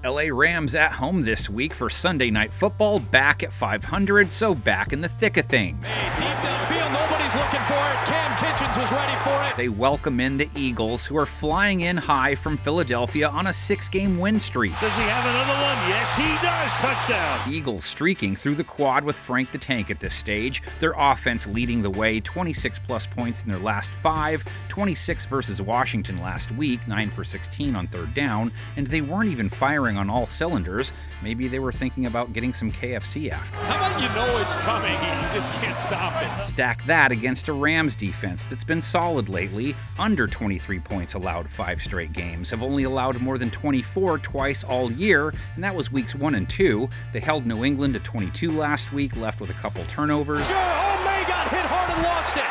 LA Rams at home this week for Sunday Night Football, back at 500, so back in the thick of things. Hey, deep downfield, nobody's looking for it. Cam Kitchens was ready for it. They welcome in the Eagles, who are flying in high from Philadelphia on a 6-game win streak. Does he have another one? Yes, he does. Touchdown. Eagles streaking through the quad with Frank the Tank at this stage. Their offense leading the way, 26-plus points in their last 5, 26 versus Washington last week, 9 for 16 on third down, and they weren't even firing on all cylinders. Maybe they were thinking about getting some KFC after. How about you know it's coming and you just can't stop it? Stack that against a Rams defense that's been solid lately, under 23 points allowed 5 straight games, have only allowed more than 24 twice all year, and that was weeks 1 and 2. They held New England to 22 last week, left with a couple turnovers. Sure, May got hit hard and lost it.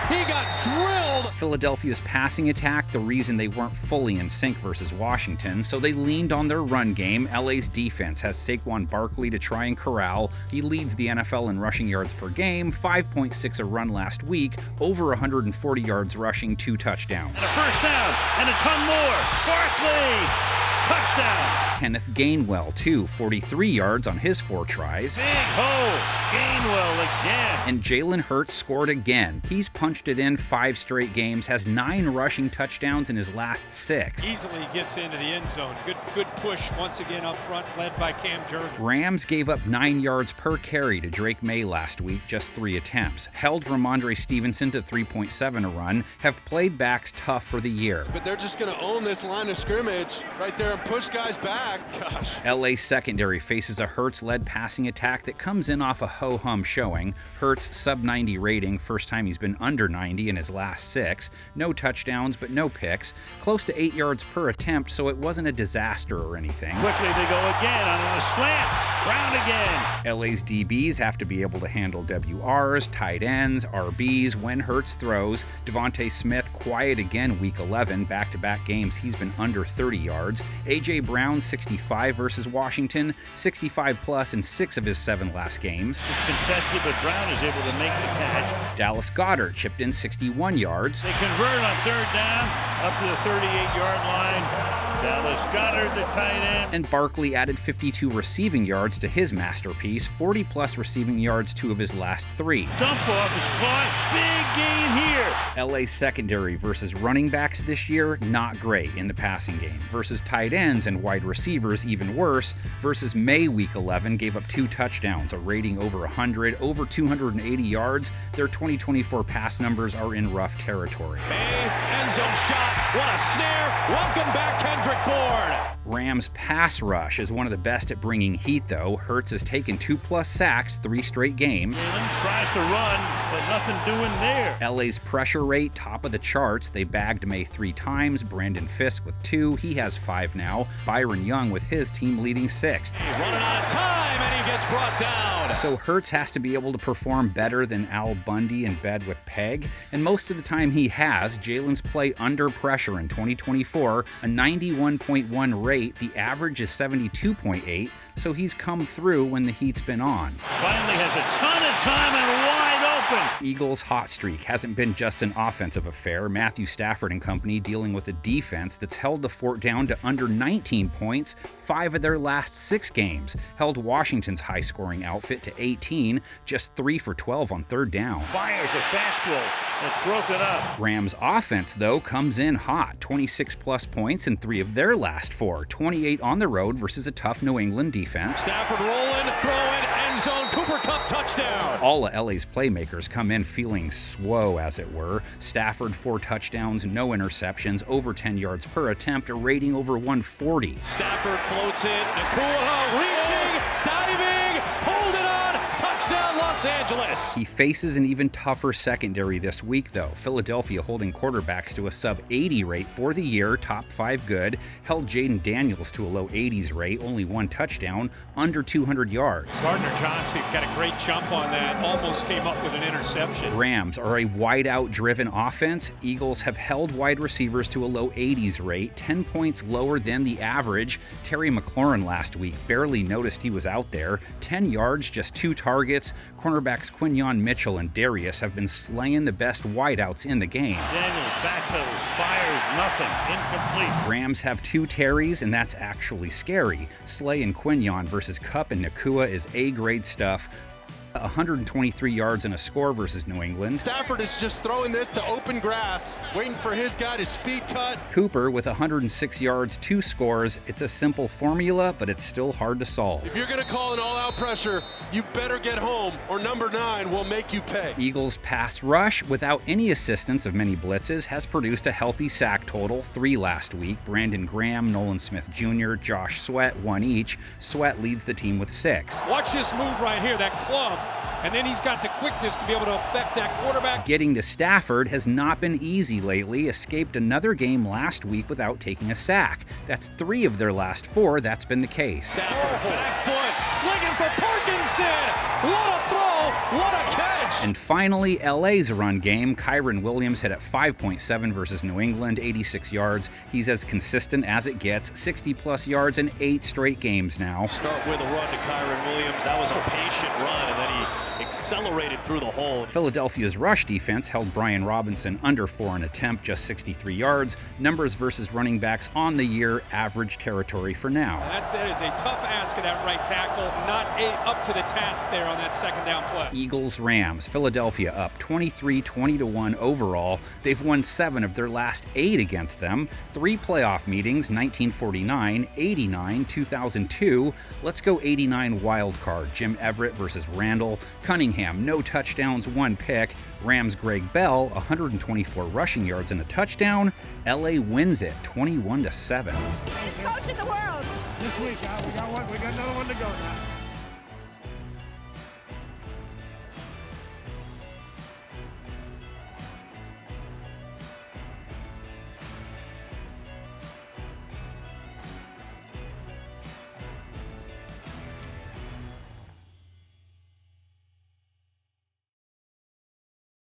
He got drilled. Philadelphia's passing attack, the reason they weren't fully in sync versus Washington, so they leaned on their run game. LA's defense has Saquon Barkley to try and corral. He leads the NFL in rushing yards per game, 5.6 a run last week, over 140 yards rushing, 2 touchdowns. And a first down, and a ton more. Barkley, touchdown. Kenneth Gainwell, too, 43 yards on his 4 tries. Big hole, Gainwell again. And Jalen Hurts scored again. He's punched it in 5 straight games, has 9 rushing touchdowns in his last 6. Easily gets into the end zone. Good push once again up front, led by Cam Jordan. Rams gave up 9 yards per carry to Drake May last week, just 3 attempts. Held Ramondre Stevenson to 3.7 a run, have played backs tough for the year. But they're just going to own this line of scrimmage right there and push guys back. Gosh. LA secondary faces a Hurts-led passing attack that comes in off a ho-hum showing. Hurts sub-90 rating, first time he's been under 90 in his last 6. No touchdowns, but no picks. Close to 8 yards per attempt, so it wasn't a disaster or anything. Quickly they go again on a slant. Brown again. LA's DBs have to be able to handle WRs, tight ends, RBs when Hurts throws. Devontae Smith quiet again week 11. Back-to-back games he's been under 30 yards. A.J. Brown 65 versus Washington, 65 plus in 6 of his 7 last games. It's contested, but Brown is able to make the catch. Dallas Goedert chipped in 61 yards. They convert on third down up to the 38-yard line. Dallas Goedert, the tight end. And Barkley added 52 receiving yards to his masterpiece, 40-plus receiving yards 2 of his last 3. Dump off is caught. Big gain here. LA secondary versus running backs this year, not great in the passing game. Versus tight ends and wide receivers, even worse. Versus May week 11, gave up 2 touchdowns, a rating over 100, over 280 yards. Their 2024 pass numbers are in rough territory. May, end zone shot. What a snare. Welcome back, Kendrick Bourne. Rams' pass rush is one of the best at bringing heat, though. Hurts has taken 2+ sacks 3 straight games. Jalen tries to run, but nothing doing there. LA's pressure rate, top of the charts. They bagged May 3 times. Brandon Fisk with 2. He has 5 now. Byron Young with his team leading 6th. Running out of time, and he gets brought down. So Hurts has to be able to perform better than Al Bundy in bed with Peg, and most of the time he has. Jalen's play under pressure in 2024, a 91.1 rate. The average is 72.8, so he's come through when the heat's been on. Finally has a ton of time and wide open. Eagles' hot streak hasn't been just an offensive affair. Matthew Stafford and company dealing with a defense that's held the fort down to under 19 points 5 of their last 6 games. Held Washington's high-scoring outfit to 18, just 3 for 12 on third down. Fires a fastball that's broken up. Rams' offense, though, comes in hot. 26-plus points in 3 of their last 4. 28 on the road versus a tough New England defense. Stafford rolling, throwing, end zone, Cooper Kupp touchdown. All of LA's playmakers come in feeling swole, as it were. Stafford 4 touchdowns, no interceptions, over 10 yards per attempt, a rating over 140. Stafford floats it, Nakua reaching, diving, hold it on, touchdown Los Angeles. He faces an even tougher secondary this week, though. Philadelphia holding quarterbacks to a sub-80 rate for the year, top 5 good. Held Jaden Daniels to a low 80s rate, only 1 touchdown, under 200 yards. Gardner Johnson got a great jump on that, almost came up with an interception. Rams are a wide-out-driven offense. Eagles have held wide receivers to a low 80s rate, 10 points lower than the average. Terry McLaurin last week barely noticed he was out there. 10 yards, just 2 targets. cornerbacks Quinyon Mitchell and Darius have been slaying the best wideouts in the game. Daniels backpedals, fires, nothing, incomplete. Rams have 2 Terrys, and that's actually scary. Slay and Quinyon versus Kupp and Nakua is A-grade stuff. 123 yards and a score versus New England. Stafford is just throwing this to open grass, waiting for his guy to speed cut. Cooper with 106 yards, 2 scores. It's a simple formula, but it's still hard to solve. If you're going to call an all-out pressure, you better get home, or number 9 will make you pay. Eagles' pass rush, without any assistance of many blitzes, has produced a healthy sack total, 3 last week. Brandon Graham, Nolan Smith Jr., Josh Sweat, 1 each. Sweat leads the team with 6. Watch this move right here, that club. And then he's got the quickness to be able to affect that quarterback. Getting to Stafford has not been easy lately. Escaped another game last week without taking a sack. That's 3 of their last 4 that's been the case. Stafford, back foot, slinging for Parkinson. What a throw, what a catch. And finally, LA's run game. Kyron Williams hit at 5.7 versus New England, 86 yards. He's as consistent as it gets, 60-plus yards in 8 straight games now. Start with a run to Kyron Williams. That was a patient run, and then he accelerated through the hole. Philadelphia's rush defense held Brian Robinson under 4 an attempt, just 63 yards. Numbers versus running backs on the year, average territory for now. That is a tough ask of that right tackle, not up to the task there on that second down play. Eagles-Rams, Philadelphia up 23-20-1 overall. They've won 7 of their last 8 against them. 3 playoff meetings, 1949, 89, 2002. Let's go 89 wild card. Jim Everett versus Randall. Cunningham, no touchdowns, 1 pick. Rams' Greg Bell, 124 rushing yards and a touchdown. LA wins it, 21-7. Greatest coach in the world. This week, we got another one to go now.